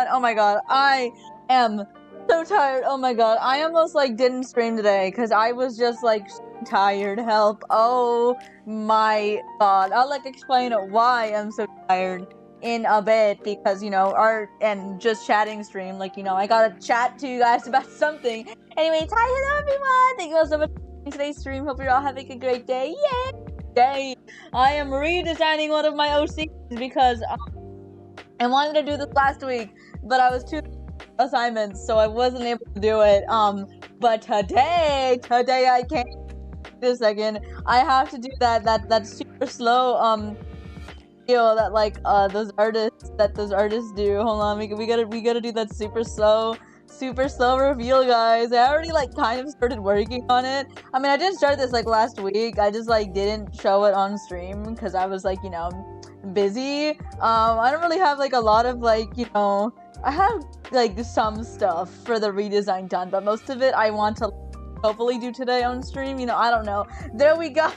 god, oh my god, I am so tired, oh my god, I almost like didn't stream today because I was just like tired, help, oh my god. I'll like explain why I'm so tired in a bit because, you know, art and just chatting stream, like, you know, I gotta chat to you guys about something. Anyways, hi, hello everyone, thank you all so much for watching today's stream, hope you're all having a great day, yay! I am redesigning one of my OCs because I wanted to do this last week, but I was too assignments, so I wasn't able to do it. But today I can't. Wait a second, I have to do that super slow feel that like those artists do. Hold on, we gotta do that super slow reveal, guys. I already like kind of started working on it. I mean, I did start this like last week. I just like didn't show it on stream because I was like, you know, busy. I don't really have like a lot of like, you know, I have like some stuff for the redesign done, but most of it I want to hopefully do today on stream. You know, I don't know. There we go.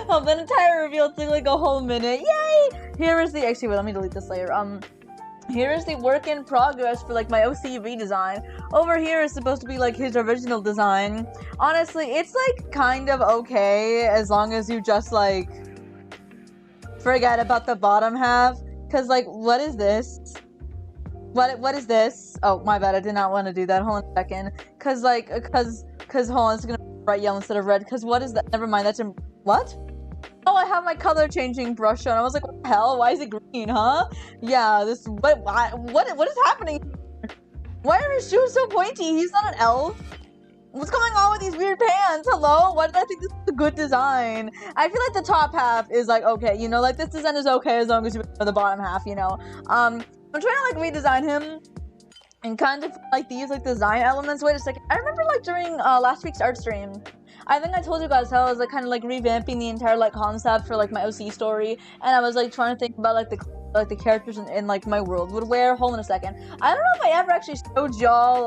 Oh, that entire reveal took like a whole minute. Yay! Here is the, actually, wait, let me delete this layer. Here is the work in progress for like my OC redesign. Over here is supposed to be like his original design. Honestly, it's like kind of okay as long as you just like forget about the bottom half. Cause like, what is this? What is this? Oh, my bad, I did not want to do that. Hold on a second. Cause like, cause hold on, it's gonna be bright yellow instead of red. Cause what is that? Never mind, that's in, what? Oh, I have my color changing brush on. I was like, what the hell? Why is it green, huh? Yeah, this, what is happening? Why are his shoes so pointy? He's not an elf. What's going on with these weird pants? Hello? Why did I think this was a good design? I feel like the top half is like, okay, you know, like this design is okay as long as you remember the bottom half, you know? I'm trying to like redesign him and kind of like these like design elements. Wait a second. I remember like during last week's art stream, I think I told you guys how I was like kind of like revamping the entire like concept for like my OC story, and I was like trying to think about like the characters in like my world would wear. Hold on a second. I don't know if I ever actually showed y'all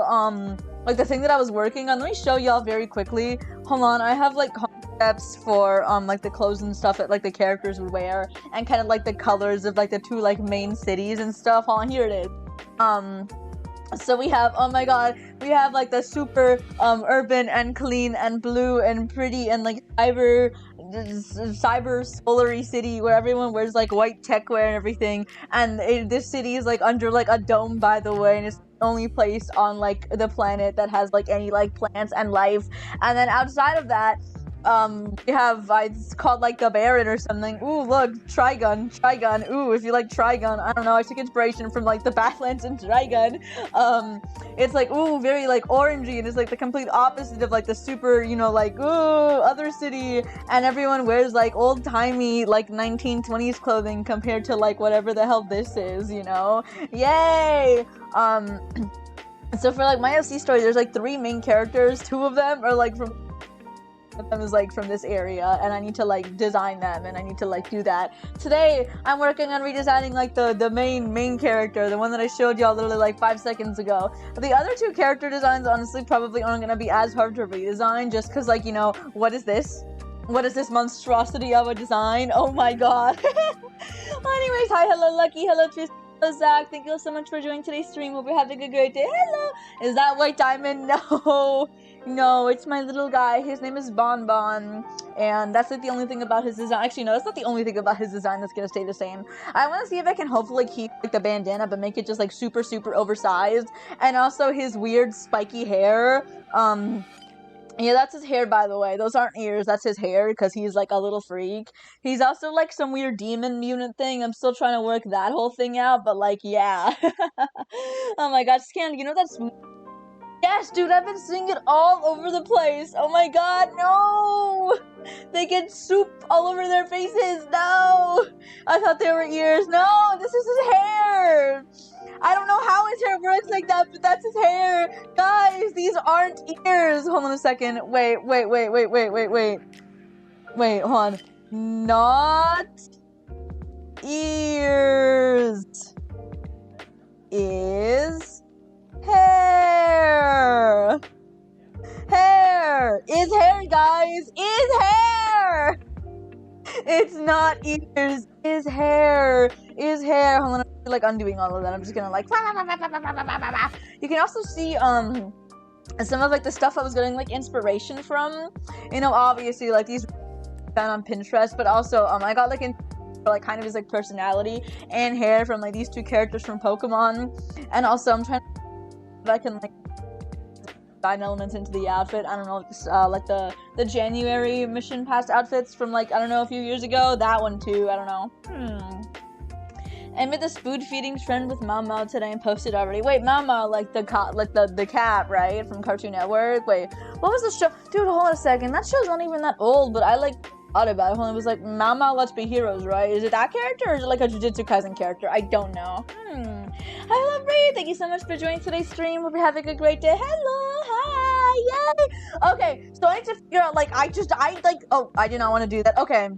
like the thing that I was working on. Let me show y'all very quickly. Hold on. I have like concepts for like the clothes and stuff that like the characters would wear, and kind of like the colors of like the two like main cities and stuff. Hold on, here it is. So we have, oh my god, we have like the super urban and clean and blue and pretty and like cyber solary city where everyone wears like white tech wear and everything, and this city is like under like a dome, by the way, and it's the only place on like the planet that has like any like plants and life. And then outside of that, we have, it's called like the Baron or something. Ooh, look, Trigun. Ooh, if you like Trigun, I don't know, I took inspiration from like the Badlands and Trigun. It's like, ooh, very like orangey, and it's like the complete opposite of like the super, you know, like, ooh, other city, and everyone wears like old-timey like 1920s clothing compared to like whatever the hell this is, you know? Yay! So for like my OC story, there's like 3 main characters. 2 of them are like from them is like from this area, and I need to like design them, and I need to like do that. Today I'm working on redesigning like the main character, the one that I showed y'all literally like 5 seconds ago. But the other 2 character designs honestly probably aren't gonna be as hard to redesign, just because like, you know, what is this monstrosity of a design? Oh my god. Anyways, hi, hello Lucky, hello Tristan, hello Zach, thank you so much for joining today's stream. Hope you're having a great day. Hello. Is that White Diamond? No, it's my little guy. His name is Bon Bon, and that's like the only thing about his design. Actually, no, that's not the only thing about his design that's gonna stay the same. I want to see if I can hopefully keep like the bandana, but make it just like super oversized, and also his weird spiky hair. Yeah, that's his hair, by the way. Those aren't ears, that's his hair, because he's like a little freak. He's also like some weird demon mutant thing. I'm still trying to work that whole thing out, but like, yeah. Oh my god, Scan, you know that's... Yes, dude, I've been seeing it all over the place. Oh my god, no! They get soup all over their faces. No! I thought they were ears. No, this is his hair! I don't know how his hair works like that, but that's his hair. Guys, these aren't ears. Hold on a second. Wait, hold on. Not ears. Is hair. Hair is hair, guys. Is hair. It's not ears. Is hair. Is hair. Hold on. like undoing all of that. I'm just gonna like you can also see some of like the stuff I was getting like inspiration from, you know, obviously like these found on Pinterest, but also I got like in like kind of his like personality and hair from like these two characters from Pokemon. And also I'm trying to if I can like design elements into the outfit. I don't know, like the January mission pass outfits from like, I don't know, a few years ago. That one too, I don't know. I made the spoon feeding trend with Mao Mao today and posted already. Wait, Mao Mao, like the cat, right? From Cartoon Network. Wait, what was the show? Dude, hold on a second. That show's not even that old, but I like thought about it. It was like Mao Mao Let's Be Heroes, right? Is it that character or is it like a Jujutsu Kaisen character? I don't know. Hi, love Reed. Thank you so much for joining today's stream. Hope you're having a great day. Hello, hi, yay. Okay, so I need to figure out like I did not want to do that. Okay.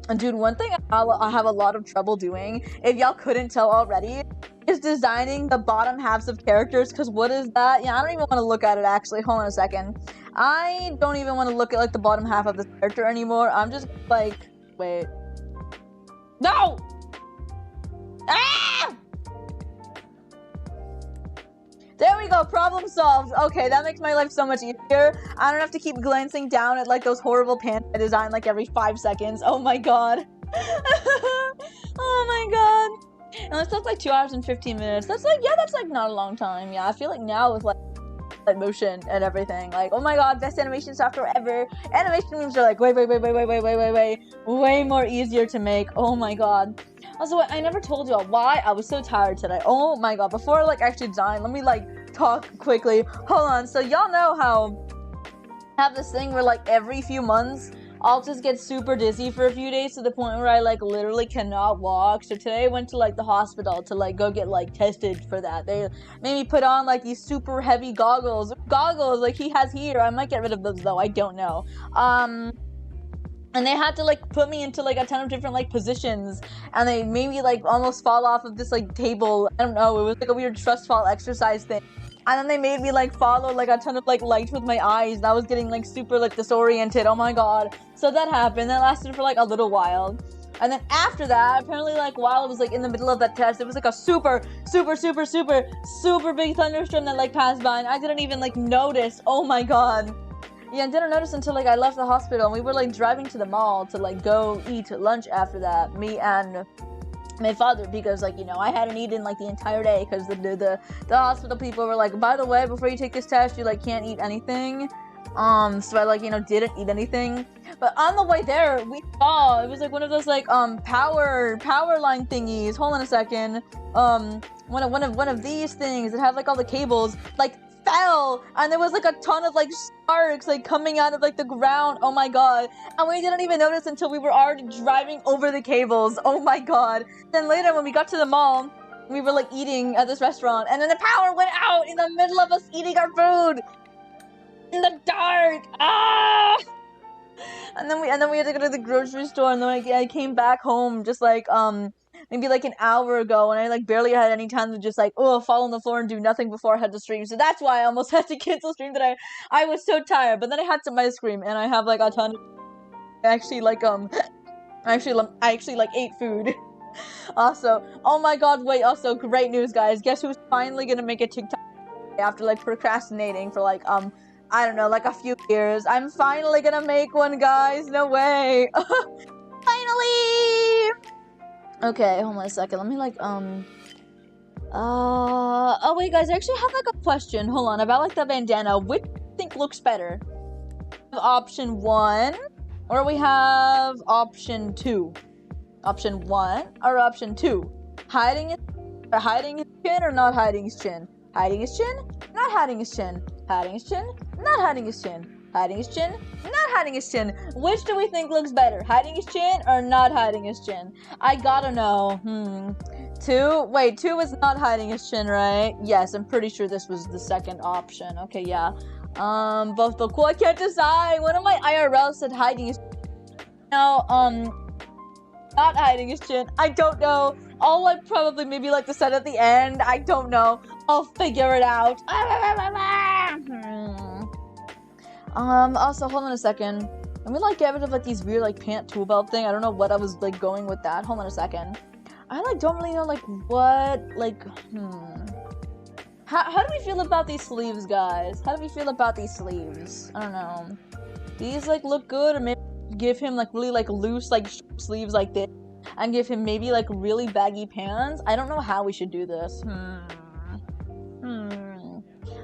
And dude, one thing I have a lot of trouble doing, if y'all couldn't tell already, is designing the bottom halves of characters, because what is that? Yeah, I don't even want to look at it, actually. Hold on a second. I don't even want to look at, like, the bottom half of this character anymore. I'm just, like, wait. No! Ah! There we go, problem solved. Okay, that makes my life so much easier. I don't have to keep glancing down at like those horrible pants I design like every 5 seconds. Oh my god. Oh my god. And this took like 2 hours and 15 minutes. That's like, yeah, that's like not a long time. Yeah, I feel like now with like motion and everything, like, oh my god, best animation software ever. Animation moves are like way more easier to make. Oh my god. Also, I never told y'all why I was so tired today. Oh my god, before I like actually design, let me like talk quickly. Hold on. So y'all know how I have this thing where like every few months I'll just get super dizzy for a few days to the point where I like literally cannot walk. So today I went to like the hospital to like go get like tested for that. They made me put on like these super heavy goggles like he has here. I might get rid of those though, I don't know. And they had to like put me into like a ton of different like positions, and they made me like almost fall off of this like table. I don't know, it was like a weird trust fall exercise thing. And then they made me like follow like a ton of like lights with my eyes, and I was getting like super like disoriented. Oh my god. So that happened. That lasted for like a little while. And then after that, apparently like while I was like in the middle of that test, it was like a super big thunderstorm that like passed by, and I didn't even like notice. Oh my god. Yeah, I didn't notice until like I left the hospital, and we were like driving to the mall to like go eat lunch after that, me and my father, because like, you know, I hadn't eaten like the entire day because the hospital people were like, by the way, before you take this test, you like can't eat anything. So I like, you know, didn't eat anything. But on the way there, we saw it was like one of those like power line thingies. Hold on a second. One of these things that have like all the cables like fell, and there was like a ton of like sparks like coming out of like the ground. Oh my god. And we didn't even notice until we were already driving over the cables. Oh my god. Then later when we got to the mall, we were like eating at this restaurant, and then the power went out in the middle of us eating our food in the dark. Ah! And then we had to go to the grocery store, and then I came back home just like maybe like an hour ago, and I like barely had any time to just like fall on the floor and do nothing before I had to stream. So that's why I almost had to cancel stream today. I was so tired, but then I had some ice cream, and I have like a ton of I actually like ate food. Also, oh my god, wait, also great news, guys. Guess who's finally gonna make a TikTok after like procrastinating for like I don't know, like a few years. I'm finally gonna make one, guys. No way. Finally. Okay, hold on a second. Let me like oh wait, guys, I actually have like a question. Hold on, about like the bandana. Which do you think looks better? Option 1, or we have option 2. Option 1 or option 2. Hiding his chin or not hiding his chin? Hiding his chin? Not hiding his chin. Hiding his chin? Not hiding his chin. Hiding his chin? Not hiding his chin. Which do we think looks better? Hiding his chin or not hiding his chin? I gotta know. 2? Wait, 2 is not hiding his chin, right? Yes, I'm pretty sure this was the second option. Okay, yeah. Both look cool. I can't decide. One of my IRLs said hiding his chin. No, not hiding his chin. I don't know. I'll like probably maybe like the set at the end. I don't know. I'll figure it out. Also, hold on a second. Let me like get rid of like these weird like pant tool belt thing. I don't know what I was like going with that. Hold on a second. I like don't really know like what like How do we feel about these sleeves, guys? How do we feel about these sleeves? I don't know. These like look good, or maybe give him like really like loose like sleeves like this, and give him maybe like really baggy pants. I don't know how we should do this.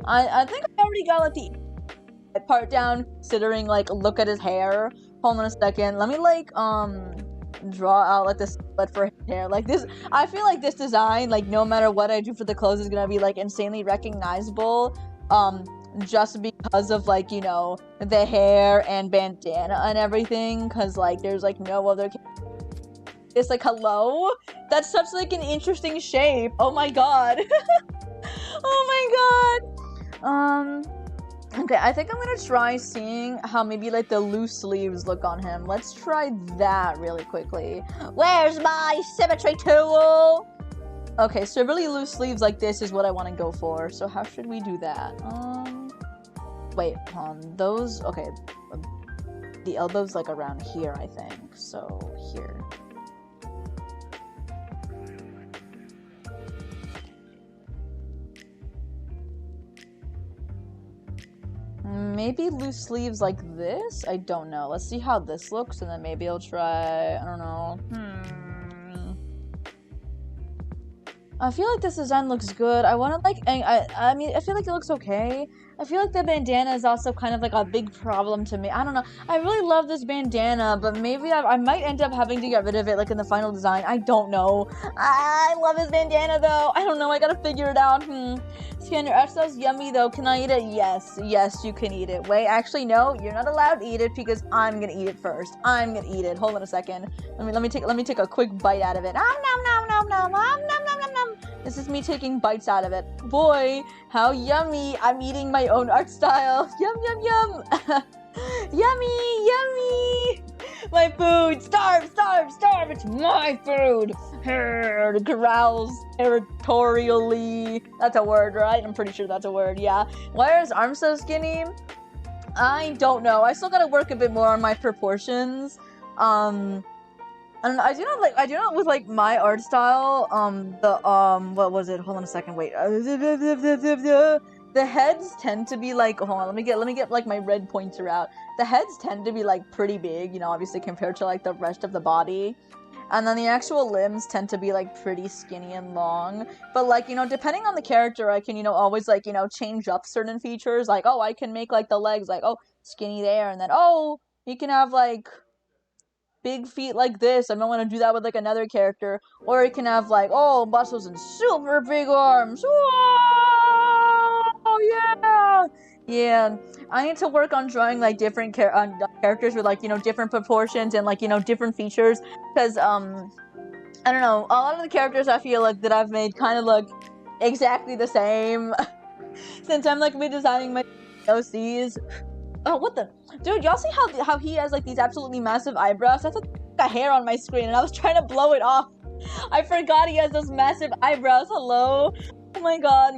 I think I already got like the part down, considering like look at his hair. Hold on a second. Let me like draw out like this split for his hair. Like this, I feel like this design, like no matter what I do for the clothes, is gonna be like insanely recognizable. Just because of like, you know, the hair and bandana and everything, because like there's like no other. It's like, hello? That's such like an interesting shape. Oh my god. Oh my god. Okay, I think I'm gonna try seeing how maybe like the loose sleeves look on him. Let's try that really quickly. Where's my symmetry tool? Okay, so really loose sleeves like this is what I want to go for. So how should we do that? Wait, those, okay. The elbow's like around here, I think. So here. Maybe loose sleeves like this? I don't know. Let's see how this looks, and then maybe I'll try, I don't know. I feel like this design looks good. I want to like, I mean, I feel like it looks okay. I feel like the bandana is also kind of like a big problem to me. I don't know. I really love this bandana, but maybe I might end up having to get rid of it like in the final design. I don't know. I love his bandana though. I don't know. I gotta figure it out. Scanner, that sounds yummy though. Can I eat it? Yes. Yes, you can eat it. Wait, actually, no. You're not allowed to eat it because I'm gonna eat it first. I'm gonna eat it. Hold on a second. Let me take a quick bite out of it. Nom nom nom nom nom nom nom nom nom nom. This is me taking bites out of it. Boy, how yummy. I'm eating my own art style. Yum, yum, yum. Yummy, yummy. My food. Starve, starve, starve. It's my food. Growls territorially. That's a word, right? I'm pretty sure that's a word, yeah. Why are his arms so skinny? I don't know. I still gotta work a bit more on my proportions. And I do not with like my art style, what was it? Hold on a second, wait. The heads tend to be like, hold on, let me get like my red pointer out. The heads tend to be like pretty big, you know, obviously compared to like the rest of the body. And then the actual limbs tend to be like pretty skinny and long. But like, you know, depending on the character, I can, you know, always like, you know, change up certain features. Like, oh, I can make like the legs like, oh, skinny there, and then oh, you can have like big feet like this. I might want to do that with like another character, or it can have like, oh, muscles and super big arms. Oh yeah, yeah. I need to work on drawing like different characters with like, you know, different proportions and like, you know, different features, because I don't know, a lot of the characters I feel like that I've made kind of look exactly the same since I'm like redesigning my OCs. Oh, what the? Dude, y'all see how he has, like, these absolutely massive eyebrows? That's like a hair on my screen, and I was trying to blow it off. I forgot he has those massive eyebrows. Hello? Oh my god.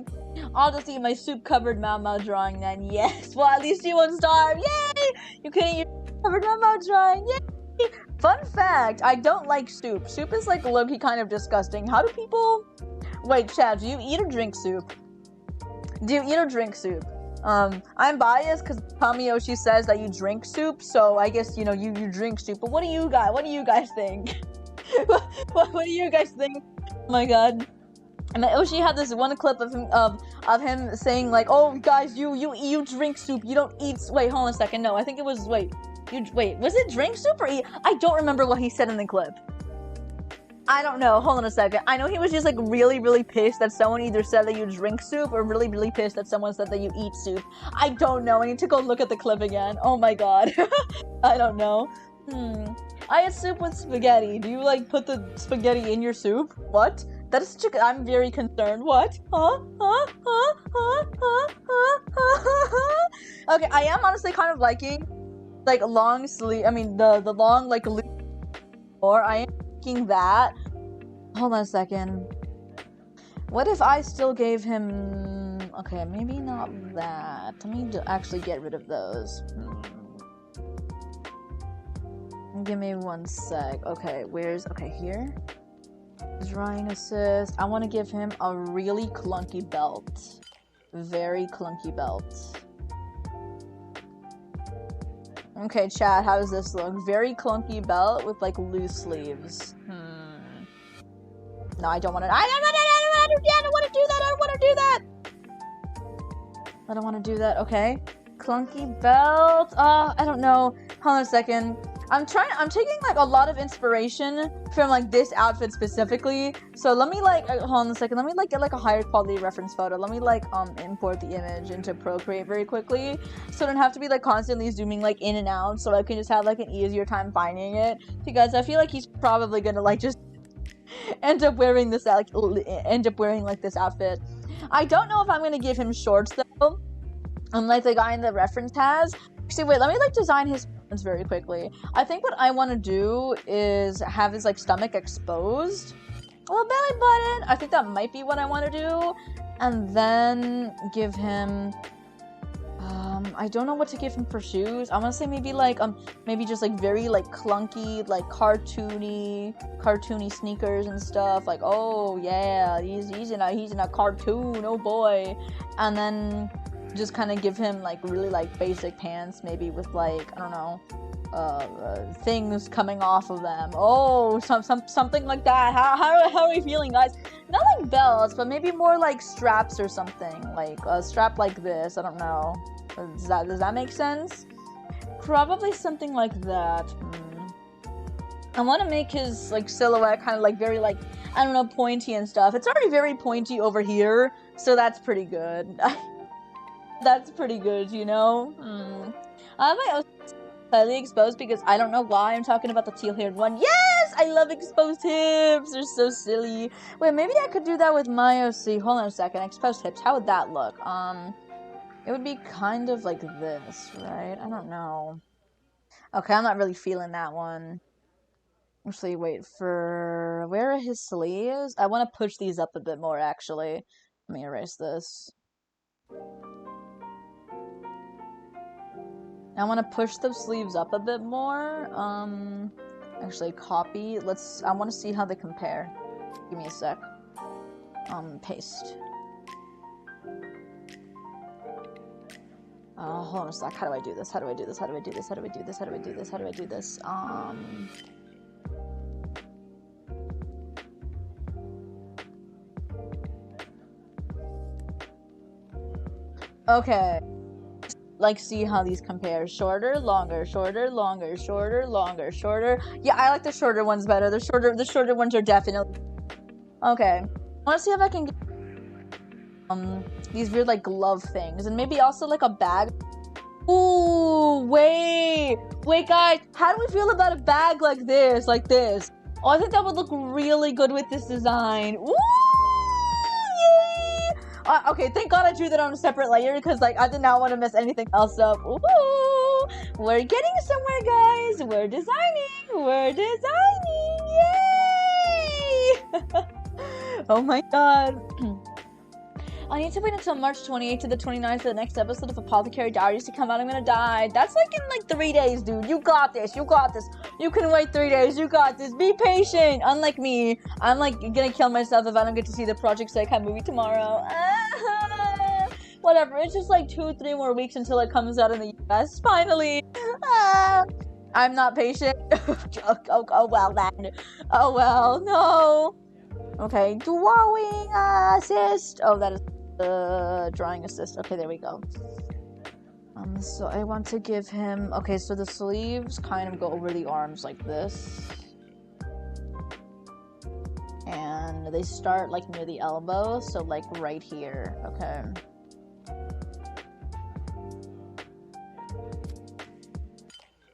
I'll just eat my soup-covered Mau drawing then. Yes. Well, at least you won't starve. Yay! You can eat your covered Mau drawing. Yay! Fun fact, I don't like soup. Soup is, like, low-key kind of disgusting. How do people... Wait, Chad, do you eat or drink soup? Do you eat or drink soup? I'm biased because Kamiyoshi says that you drink soup, so I guess, you know, you drink soup. But what do you guys think? what do you guys think? Oh my god. And Oshi had this one clip of him saying like, oh guys, you drink soup, you don't eat. Wait, hold on a second. No, I think it was wait, was it drink soup or eat? I don't remember what he said in the clip. I don't know. Hold on a second. I know he was just like really, really pissed that someone either said that you drink soup or really, really pissed that someone said that you eat soup. I don't know. I need to go look at the clip again. Oh my god. I don't know. I eat soup with spaghetti. Do you like put the spaghetti in your soup? What? That is such a... I'm very concerned. What? Huh? Okay, I am honestly kind of liking like long sleeve. I mean the long like loop. Or I am that. Hold on a second. What if I still gave him... Okay, maybe not that. Let me actually get rid of those. Give me one sec. Okay, where's... Okay, here. Drawing assist. I want to give him a really clunky belt. Very clunky belt. Okay, chat, how does this look? Very clunky belt with like loose sleeves. No, I don't want to. I don't want to do that. I don't want to do that. I don't want to do that. Okay. Clunky belt. I don't know. Hold on a second. I'm taking like a lot of inspiration from like this outfit specifically. So let me like, hold on a second. Let me like get like a higher quality reference photo. Let me like import the image into Procreate very quickly. So I don't have to be like constantly zooming like in and out. So I can just have like an easier time finding it. Because I feel like he's probably gonna like just end up wearing this like this outfit. I don't know if I'm gonna give him shorts though, unlike the guy in the reference has. Actually, wait, let me like design his pants very quickly. I think what I want to do is have his like stomach exposed, a little belly button. I think that might be what I want to do, and then give him. I don't know what to give him for shoes. I want to say maybe like maybe just like very like clunky, like cartoony sneakers and stuff. Like, oh yeah, he's in a cartoon, oh boy. And then just kind of give him like really like basic pants, maybe with like, I don't know, things coming off of them. Oh, something like that. How are we feeling, guys? Not like belts, but maybe more like straps or something. Like a strap like this. I don't know. Does that make sense? Probably something like that. I want to make his like silhouette kind of like very like, I don't know, pointy and stuff. It's already very pointy over here, so that's pretty good. That's pretty good, you know? I have my OC slightly exposed because I don't know why I'm talking about the teal-haired one. Yes! I love exposed hips! They're so silly. Wait, maybe I could do that with my OC. Hold on a second. Exposed hips. How would that look? It would be kind of like this, right? I don't know. Okay, I'm not really feeling that one. Actually, wait, for... Where are his sleeves? I want to push these up a bit more, actually. Let me erase this. I want to push the sleeves up a bit more. Actually, copy. I want to see how they compare. Give me a sec. Paste. Hold on a sec. How do I do this? How do I do this? How do I do this? How do I do this? How do I do this? How do I do this? Okay. Like, see how these compare. Shorter, longer, shorter, longer, shorter, longer, shorter. Yeah, I like the shorter ones better. The shorter ones are definitely... Okay. I want to see if I can get these weird, like, glove things. And maybe also, like, a bag. Ooh, wait, guys. How do we feel about a bag like this? Like this? Oh, I think that would look really good with this design. Ooh, yay! Okay, thank God I drew that on a separate layer because, like, I did not want to mess anything else up. Ooh, we're getting somewhere, guys. We're designing. Yay! Oh my God. I need to wait until March 28th to the 29th for the next episode of Apothecary Diaries to come out. I'm gonna die. That's like in like 3 days, dude. You got this. You can wait 3 days. You got this. Be patient. Unlike me, I'm like gonna kill myself if I don't get to see the Project Psycho movie tomorrow. Whatever. It's just like 2-3 more weeks until it comes out in the US. Finally. I'm not patient. Oh well then. Oh well. No. Okay, drawing assist. Oh, that is drawing assist. Okay, there we go. So I want to give him. Okay, so the sleeves kind of go over the arms like this, and they start like near the elbow, so like right here. Okay.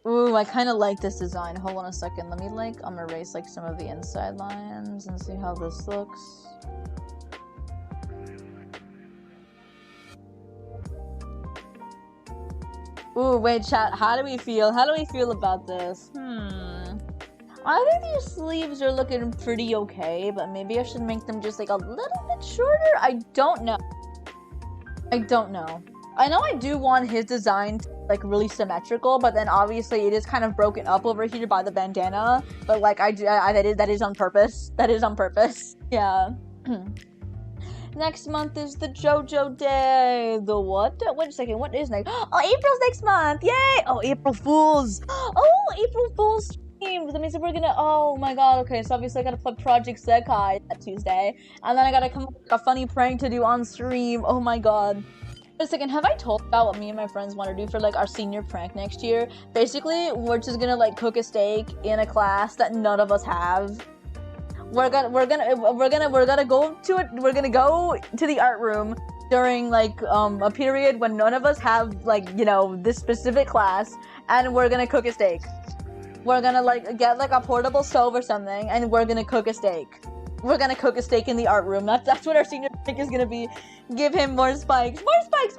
Ooh, I kind of like this design. Hold on a second. Let me like erase like some of the inside lines and see how this looks. Ooh, wait, chat. How do we feel? How do we feel about this? I think these sleeves are looking pretty okay, but maybe I should make them just like a little bit shorter. I don't know. I know I do want his design to be, like, really symmetrical, but then obviously it is kind of broken up over here by the bandana. But like that is on purpose. That is on purpose. Yeah. Next month is the JoJo Day. The what? Wait a second. What is next? Oh, April's next month. Yay! Oh, April Fools. Oh, April Fools streams. That means that we're gonna. Oh my god. Okay, so obviously I gotta play Project Sekai that Tuesday, and then I gotta come up with a funny prank to do on stream. Oh my god. Wait a second, have I told about what me and my friends want to do for like our senior prank next year? Basically, we're just gonna like cook a steak in a class that none of us have. We're gonna go to the art room during like a period when none of us have like, you know, this specific class, and we're gonna cook a steak. We're gonna like get like a portable stove or something, and we're gonna cook a steak. We're gonna cook a steak in the art room. That's what our senior prank is gonna be. Give him more spikes. More spikes!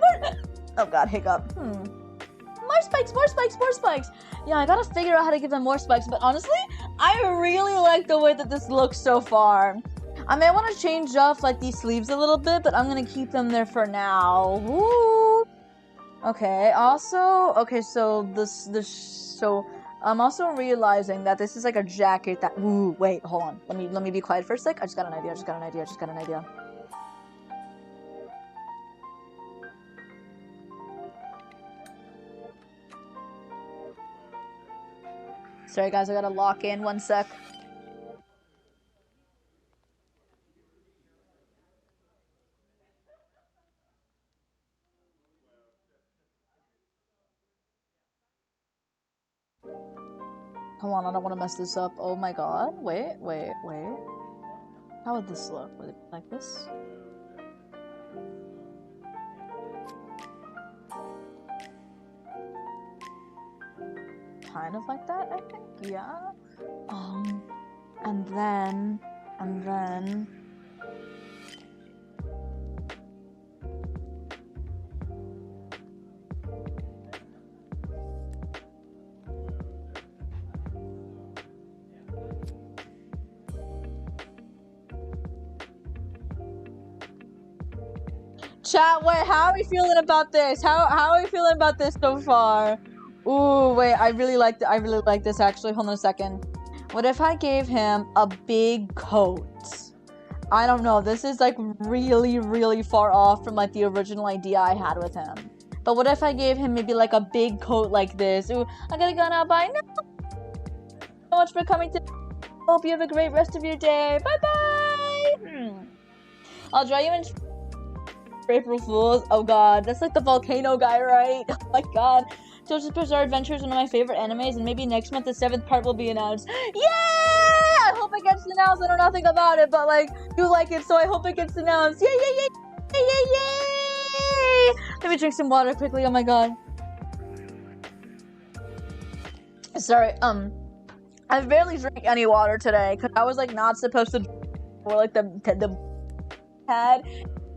Oh god, hiccup. More spikes, more spikes, more spikes! Yeah, I gotta figure out how to give them more spikes, but honestly, I really like the way that this looks so far. I may want to change off like these sleeves a little bit, but I'm gonna keep them there for now. Woo! Okay, also, okay, so so I'm also realizing that this is like a jacket that, ooh, wait, hold on. Let me be quiet for a sec. I just got an idea. Sorry guys, I gotta lock in 1 sec. Come on, I don't want to mess this up. Oh my god. Wait. How would this look? Would it be like this? Kind of like that, I think. Yeah. And then chat, wait, how are we feeling about this? How are we feeling about this so far? Ooh, wait, I really like this actually. Hold on a second. What if I gave him a big coat? I don't know, this is like really far off from like the original idea I had with him. But what if I gave him maybe like a big coat like this? Ooh, I gotta go now, bye. No! Thank you so much for coming to. Hope you have a great rest of your day. Bye bye! I'll draw you in April Fools. Oh god, that's like the volcano guy, right? Oh my god. JoJo's Bizarre Adventure is one of my favorite animes, and maybe next month the 7th part will be announced. Yay! I hope it gets announced. I know nothing about it, but like, you like it, so I hope it gets announced. Yay, yay, yay! Yay, yay, yay! Let me drink some water quickly. Oh my god. Sorry, I barely drank any water today, because I was like not supposed to drink for like the pad.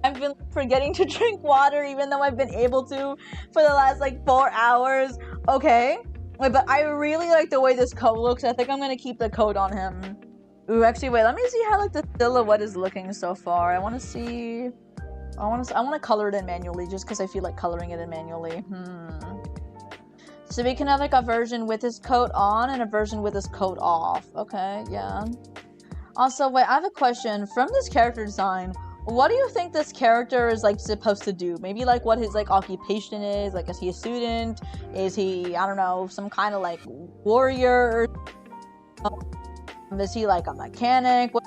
I've been forgetting to drink water even though I've been able to for the last like 4 hours. Okay. Wait, but I really like the way this coat looks. I think I'm gonna keep the coat on him. Ooh, actually, wait, let me see how like the silhouette is looking so far. I want to color it in manually just because I feel like coloring it in manually. So we can have like a version with his coat on and a version with his coat off. Okay, yeah. Also, wait, I have a question. From this character design, what do you think this character is like supposed to do? Maybe like what his like occupation is? Like, is he a student? Is he, I don't know, some kind of like warrior? Is he like a mechanic? What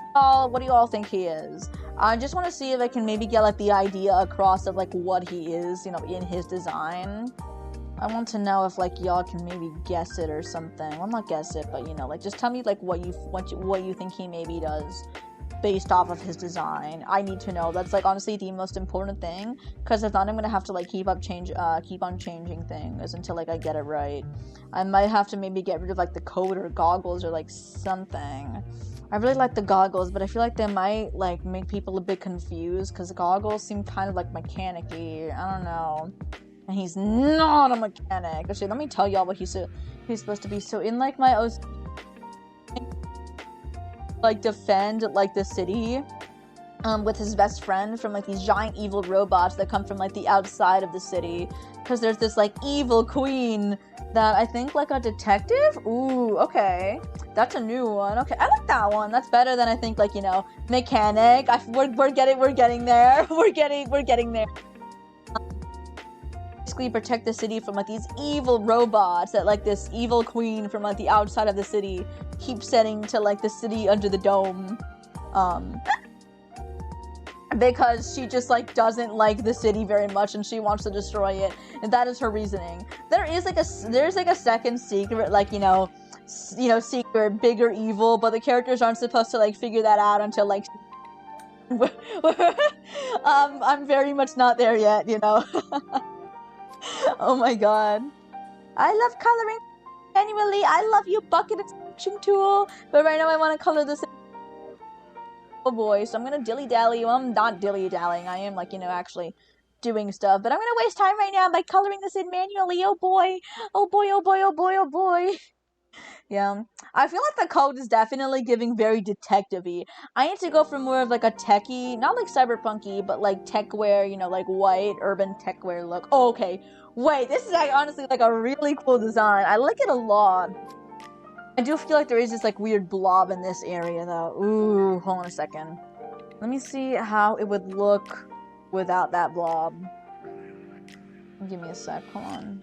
do you all think he is? I just want to see if I can maybe get like the idea across of like what he is, you know, in his design. I want to know if like y'all can maybe guess it or something. Well, not guess it, but you know, like just tell me like what you think he maybe does based off of his design. I need to know. That's like honestly the most important thing, because if not, I'm gonna have to like keep on changing things until like I get it right. I might have to maybe get rid of like the coat or goggles or like something. I really like the goggles, but I feel like they might like make people a bit confused because goggles seem kind of like mechanic-y. I don't know. And he's not a mechanic. Actually, let me tell y'all what he's supposed to be. So in like my OC, like defend like the city, with his best friend from like these giant evil robots that come from like the outside of the city, because there's this like evil queen that I think like a detective. Ooh, okay, that's a new one. Okay, I like that one. That's better than I think like, you know, mechanic. We're getting there. we're getting there. Basically protect the city from like these evil robots that like this evil queen from like the outside of the city keeps sending to like the city under the dome. Because she just like doesn't like the city very much and she wants to destroy it, and that is her reasoning. There's like a second secret, like, you know, secret bigger evil, but the characters aren't supposed to like figure that out until like I'm very much not there yet, you know. Oh my god, I love coloring manually. I love you, bucket extraction tool, but right now I want to color this. Oh boy, so I'm gonna dilly-dally. Well, I'm not dilly-dallying. I am, like, you know, actually doing stuff. But I'm gonna waste time right now by coloring this in manually. Oh boy. Oh boy, oh boy, oh boy, oh boy. Yeah. I feel like the code is definitely giving very detective-y. I need to go for more of, like, a techie, not like cyberpunk-y, but, like, techwear, you know, like, white, urban techwear look. Oh, okay. Wait, this is honestly, like, a really cool design. I like it a lot. I do feel like there is this like weird blob in this area though. Ooh, hold on a second. Let me see how it would look without that blob. Give me a sec, hold on.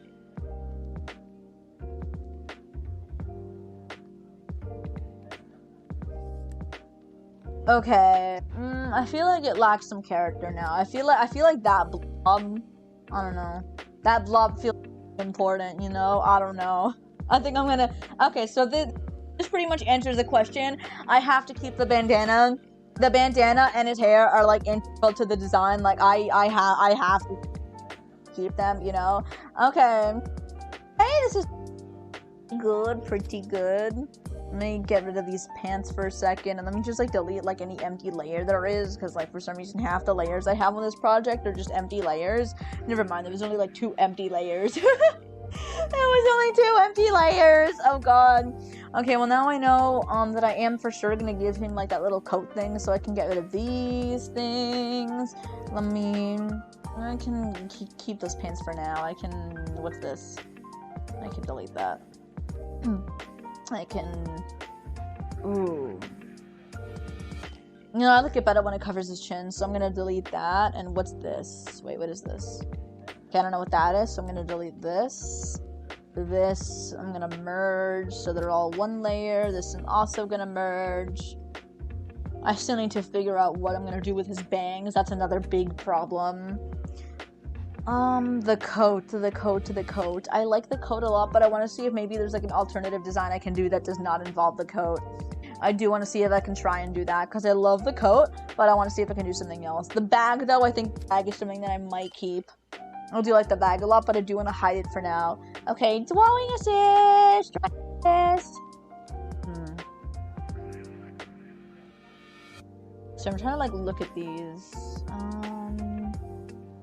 Okay, I feel like it lacks some character now. I feel like that blob, I don't know. That blob feels important, you know? I don't know. I think I'm gonna... Okay, so this pretty much answers the question. I have to keep the bandana. The bandana and his hair are, like, integral to the design. Like, I have to keep them, you know? Okay. Hey, this is good, pretty good. Let me get rid of these pants for a second, and let me just, like, delete, like, any empty layer there is, because, like, for some reason, half the layers I have on this project are just empty layers. Never mind, there was only, like, 2 empty layers. There was only 2 empty layers. Oh god. Okay, well now I know that I am for sure gonna give him like that little coat thing, so I can get rid of these things. I can keep those pants for now. I can, what's this? I can delete that. I can, ooh. You know, I like it better when it covers his chin, so I'm gonna delete that. And what's this? Wait, what is this? Okay, I don't know what that is, so I'm gonna delete this. This, I'm gonna merge, so they're all one layer. This I'm also gonna merge. I still need to figure out what I'm gonna do with his bangs. That's another big problem. The coat. I like the coat a lot, but I want to see if maybe there's like an alternative design I can do that does not involve the coat. I do want to see if I can try and do that, because I love the coat, but I want to see if I can do something else. The bag, though, I think the bag is something that I might keep. I do like the bag a lot, but I do want to hide it for now. Okay, drawing assist! So I'm trying to, like, look at these.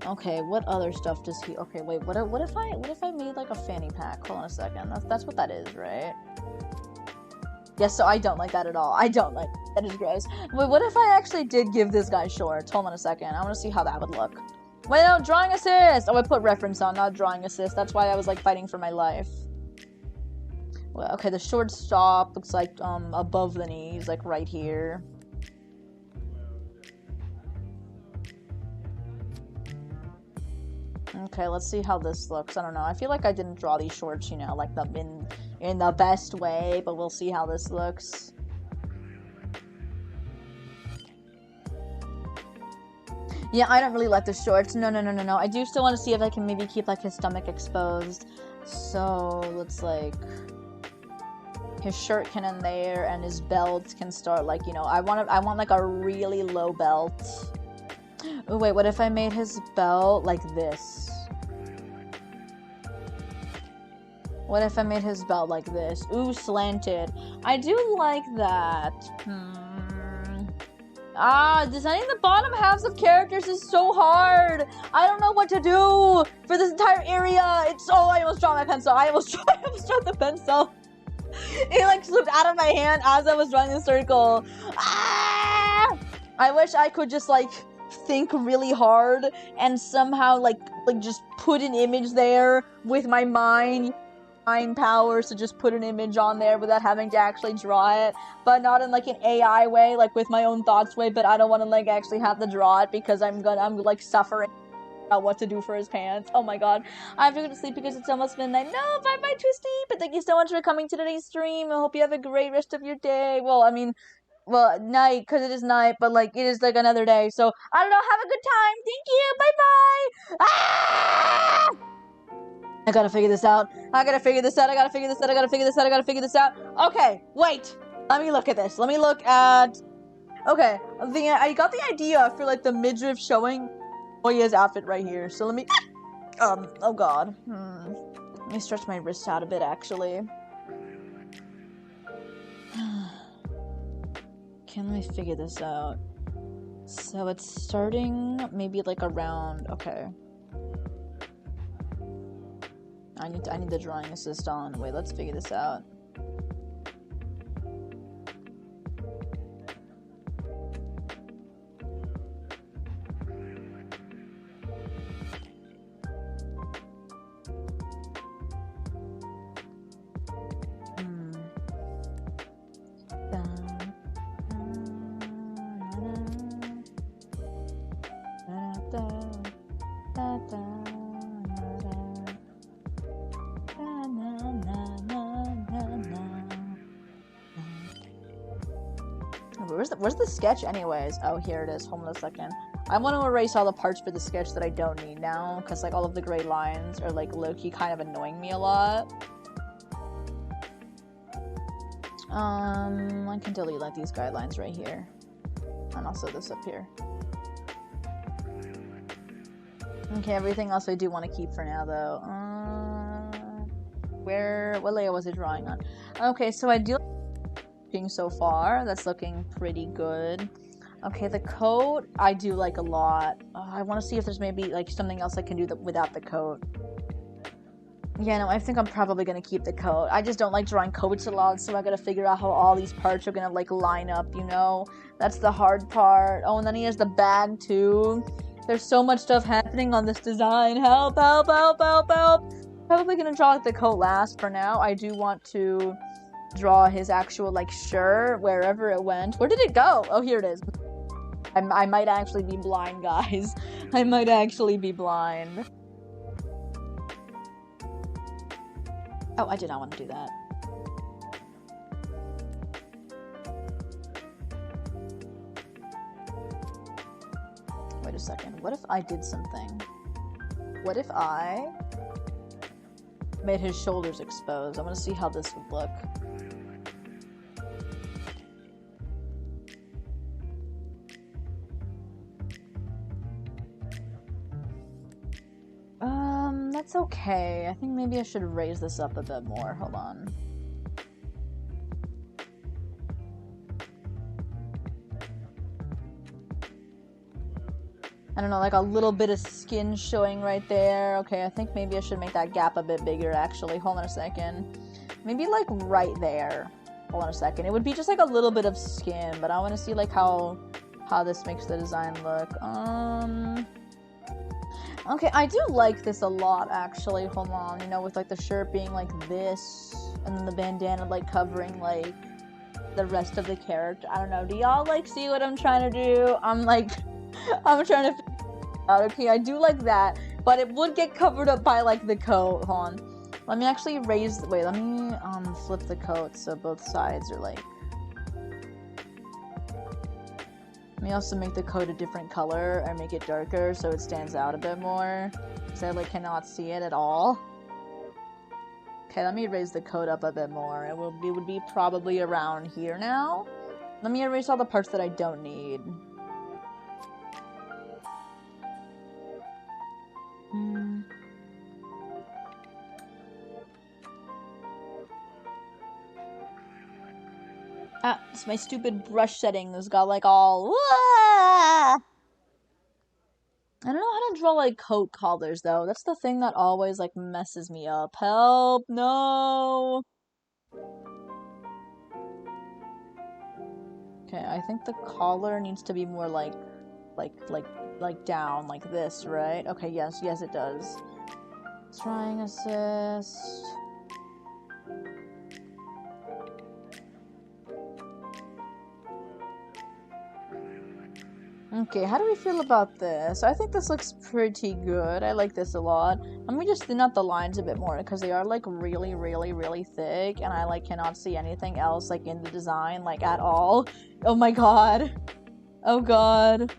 Okay, what other stuff does he... Okay, wait, what if I made, like, a fanny pack? Hold on a second. That's what that is, right? Yes, so I don't like that at all. I don't like that. Is gross. Wait, what if I actually did give this guy shorts? Hold on a second. I want to see how that would look. Wait, no, drawing assist! Oh, I put reference on, not drawing assist. That's why I was, like, fighting for my life. Well, okay, the short stop looks like, above the knees, like, right here. Okay, let's see how this looks. I don't know. I feel like I didn't draw these shorts, you know, like, in the best way, but we'll see how this looks. Yeah, I don't really like the shorts. No. I do still want to see if I can maybe keep, like, his stomach exposed. So, let's, like... His shirt can end there, and his belt can start, like, you know... I want, like, a really low belt. Oh, wait, what if I made his belt like this? What if I made his belt like this? Ooh, slanted. I do like that. Designing the bottom halves of characters is so hard. I don't know what to do for this entire area. It's so... I almost dropped my pencil. I almost dropped the pencil. It, like, slipped out of my hand as I was drawing the circle. Ah! I wish I could just, like, think really hard and somehow, like just put an image there with my mind powers to just put an image on there without having to actually draw it, but not in like an AI way, like with my own thoughts way, but I don't want to like actually have to draw it because I'm like suffering about what to do for his pants. Oh my god. I have to go to sleep because it's almost midnight. No, bye Twisty, but thank you so much for coming to today's stream. I hope you have a great rest of your day. Well, I mean, well, night, because it is night, but like it is like another day, so I don't know. Have a good time. Thank you. Bye bye. Ah! I gotta figure this out. I gotta figure this out. I gotta figure this out. I gotta figure this out. I gotta figure this out. Okay, wait. Let me look at this. Let me look at. Okay, I got the idea for like the midriff showing Oya's outfit right here. So let me. Oh god. Let me stretch my wrist out a bit, actually. Can I figure this out? So it's starting maybe like around. Okay. I need the drawing assist on. Wait, let's figure this out. Where's the sketch anyways? Oh, here it is. Hold on a second. I want to erase all the parts for the sketch that I don't need now, because like all of the gray lines are like low-key kind of annoying me a lot. I can delete like these guidelines right here. And also this up here. Okay, everything else I do want to keep for now though. What layer was it drawing on? Okay, so I do so far. That's looking pretty good. Okay, the coat I do like a lot. I want to see if there's maybe like something else I can do without the coat. Yeah, no, I think I'm probably gonna keep the coat. I just don't like drawing coats a lot, so I gotta figure out how all these parts are gonna like line up, you know? That's the hard part. Oh, and then he has the bag too. There's so much stuff happening on this design. Help, help, help, help, help! Probably gonna draw like the coat last for now. I do want to draw his actual like shirt wherever it went. Where did it go? Oh, here it is. I might actually be blind, guys. I might actually be blind. Oh, I did not want to do that. Wait a second. What if I did something? What if I made his shoulders exposed? I want to see how this would look. That's okay. I think maybe I should raise this up a bit more. Hold on. I don't know, like a little bit of skin showing right there. Okay, I think maybe I should make that gap a bit bigger, actually. Hold on a second. Maybe, like, right there. Hold on a second. It would be just, like, a little bit of skin, but I want to see, like, how this makes the design look. Okay, I do like this a lot, actually. Hold on, you know, with, like, the shirt being, like, this, and then the bandana, like, covering, like, the rest of the character. I don't know. Do y'all, like, see what I'm trying to do? I'm trying to figure it out. Okay, I do like that, but it would get covered up by, like, the coat. Hold on. Let me actually raise... Wait, let me, flip the coat so both sides are, like... Let me also make the coat a different color or make it darker so it stands out a bit more. Because I like cannot see it at all. Okay, let me raise the coat up a bit more. It would be probably around here now. Let me erase all the parts that I don't need. Ah, it's my stupid brush setting that's got like all... Wah! I don't know how to draw like coat collars though. That's the thing that always like messes me up. Help, no! Okay, I think the collar needs to be more like down, like this, right? Okay, yes, it does. Drawing assist. Okay, how do we feel about this? I think this looks pretty good. I like this a lot. Let me just thin out the lines a bit more because they are like really, really, really thick, and I like cannot see anything else like in the design like at all. Oh my god. Oh god.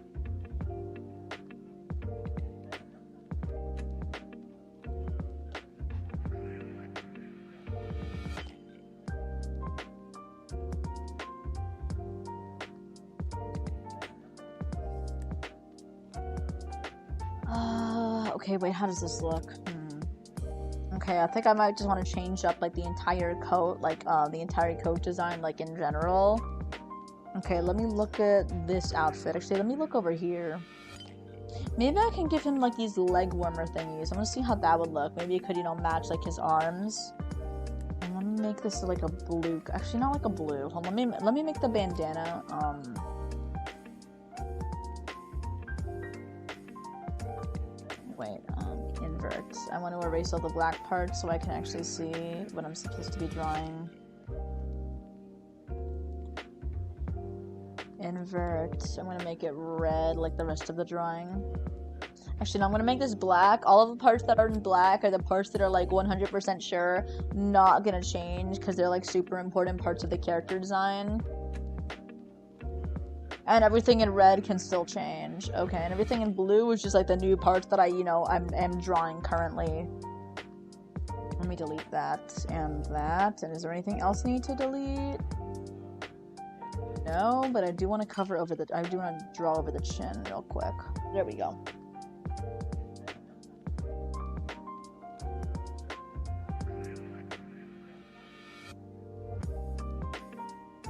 Okay, wait, how does this look? Okay, I think I might just want to change up like the entire coat, like the entire coat design, like in general. Okay, let me look at this outfit. Actually, let me look over here. Maybe I can give him like these leg warmer thingies. I'm gonna see how that would look. Maybe it could, you know, match like his arms. And let me make this like a blue. Actually, not like a blue. Hold on, let me make the bandana. Wait, invert. I want to erase all the black parts so I can actually see what I'm supposed to be drawing. Invert. I'm gonna make it red like the rest of the drawing. Actually, no, I'm gonna make this black. All of the parts that are in black are the parts that are like 100% sure not gonna change because they're like super important parts of the character design. And everything in red can still change. Okay, and everything in blue is just like the new parts that I'm drawing currently. Let me delete that and that. And is there anything else I need to delete? No, but I do want to cover over the, I do want to draw over the chin real quick. There we go.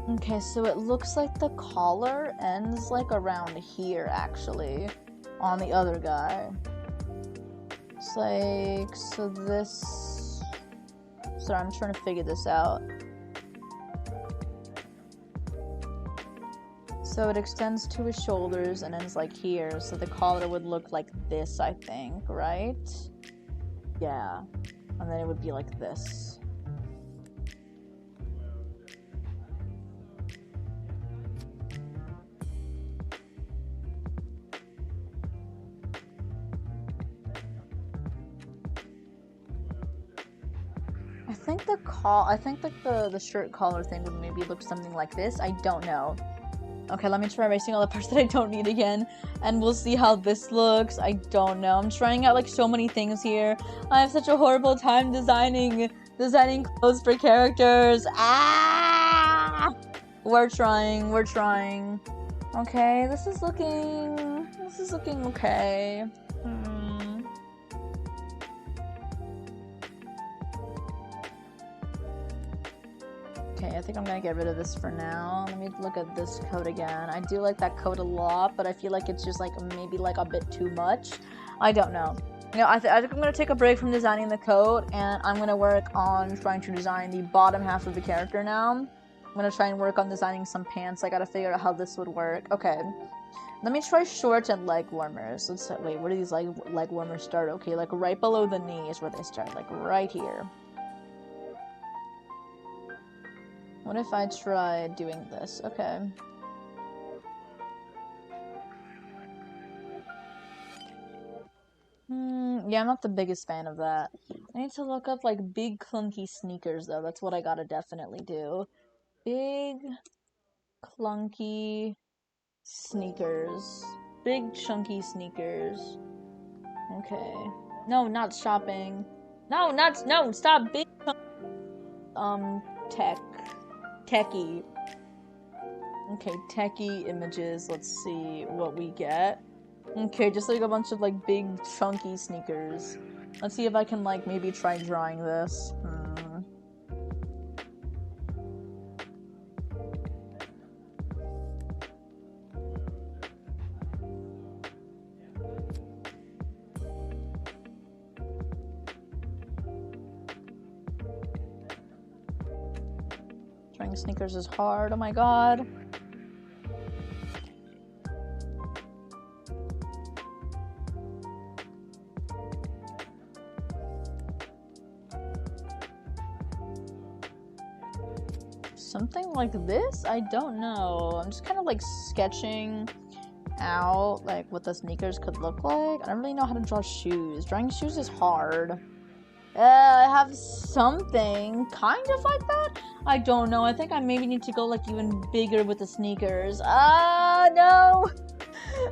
Okay, so it looks like the collar ends like around here, actually, on the other guy. It's like, so this, sorry, I'm trying to figure this out. So it extends to his shoulders and ends like here, so the collar would look like this, I think, right? Yeah, and then it would be like this. I think like the shirt collar thing would maybe look something like this. I don't know. Okay, let me try erasing all the parts that I don't need again, and we'll see how this looks. I don't know. I'm trying out like so many things here. I have such a horrible time designing clothes for characters. Ah! We're trying. Okay, this is looking okay. Okay, I think I'm gonna get rid of this for now. Let me look at this coat again. I do like that coat a lot, but I feel like it's just like maybe like a bit too much. I don't know. You know, I think I'm gonna take a break from designing the coat, and I'm gonna work on trying to design the bottom half of the character now. I'm gonna try and work on designing some pants. I gotta figure out how this would work. Okay. Let me try shorts and leg warmers. Let's wait, where do these leg warmers start? Okay, like right below the knee is where they start, like right here. What if I tried doing this? Okay. Yeah, I'm not the biggest fan of that. I need to look up, like, big clunky sneakers, though. That's what I gotta definitely do. Big clunky sneakers. Big chunky sneakers. Okay. No, not shopping. No, stop. Big techie. Okay, techie images. Let's see what we get. Okay, just like a bunch of like big chunky sneakers. Let's see if I can like maybe try drawing this. Drawing sneakers is hard. Oh my god. something like this? I don't know. I'm just kind of like sketching out like what the sneakers could look like. I don't really know how to draw shoes. Drawing shoes is hard. I have something kind of like that. I don't know. I think I maybe need to go like even bigger with the sneakers. No.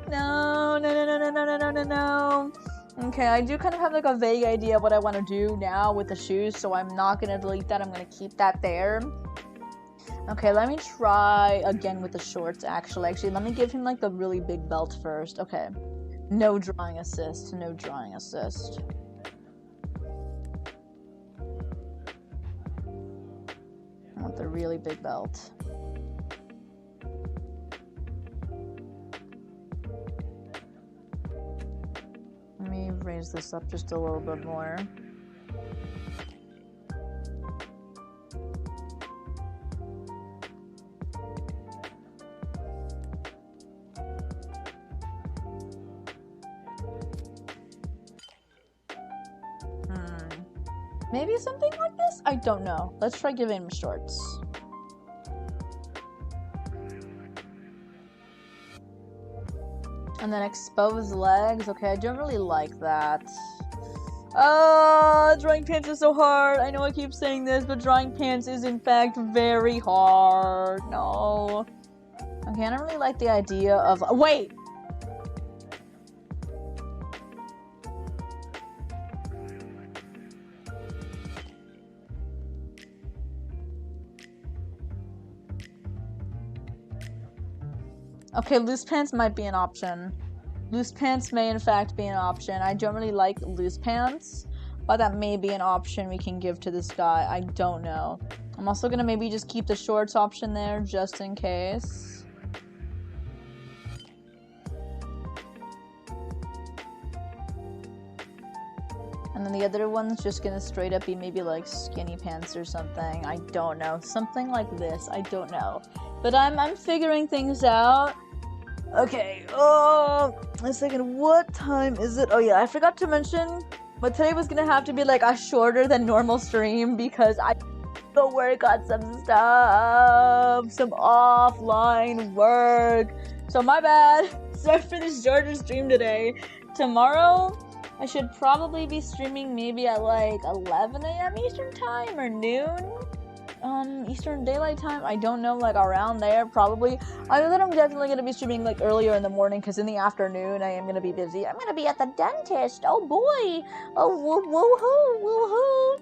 No. Okay, I do kind of have like a vague idea of what I want to do now with the shoes, so I'm not going to delete that. I'm going to keep that there. Okay, let me try again with the shorts, actually. Let me give him like the really big belt first. Okay. No drawing assist. No drawing assist. I want the really big belt. Let me raise this up just a little bit more. Maybe something like this? I don't know. Let's try giving him shorts. And then exposed legs. Okay, I don't really like that. Drawing pants is so hard. I know I keep saying this, but drawing pants is in fact very hard. No. Okay, I don't really like the idea of... Wait! Okay, loose pants might be an option. Loose pants may in fact be an option. I don't really like loose pants, but that may be an option we can give to this guy. I don't know. I'm also gonna maybe just keep the shorts option there just in case. And then the other one's just gonna straight up be maybe like skinny pants or something. I don't know. Something like this. I don't know. But I'm figuring things out. Okay, a second, what time is it? Oh yeah, I forgot to mention, but today was gonna have to be like a shorter than normal stream because I go work on some stuff, some offline work. So my bad. Sorry for this shorter stream today. Tomorrow, I should probably be streaming maybe at like 11 a.m. Eastern time or noon. Eastern Daylight Time, I don't know, like around there, probably. I know that I'm definitely going to be streaming like earlier in the morning, because in the afternoon, I am going to be busy. I'm going to be at the dentist, oh boy, oh,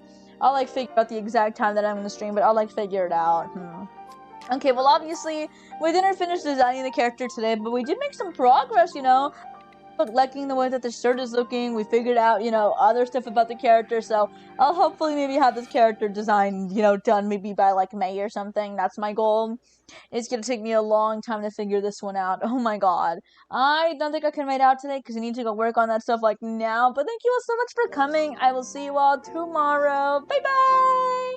woohoo. I'll like figure out the exact time that I'm going to stream, but I'll like figure it out. Okay, well obviously, we didn't finish designing the character today, but we did make some progress, you know. Liking the way that the shirt is looking, we figured out, you know, other stuff about the character, so I'll hopefully maybe have this character design, you know, done maybe by like May or something. That's my goal. It's gonna take me a long time to figure this one out. Oh my god. I don't think I can wait out today because I need to go work on that stuff like now, but thank you all so much for coming. I will see you all tomorrow. Bye bye!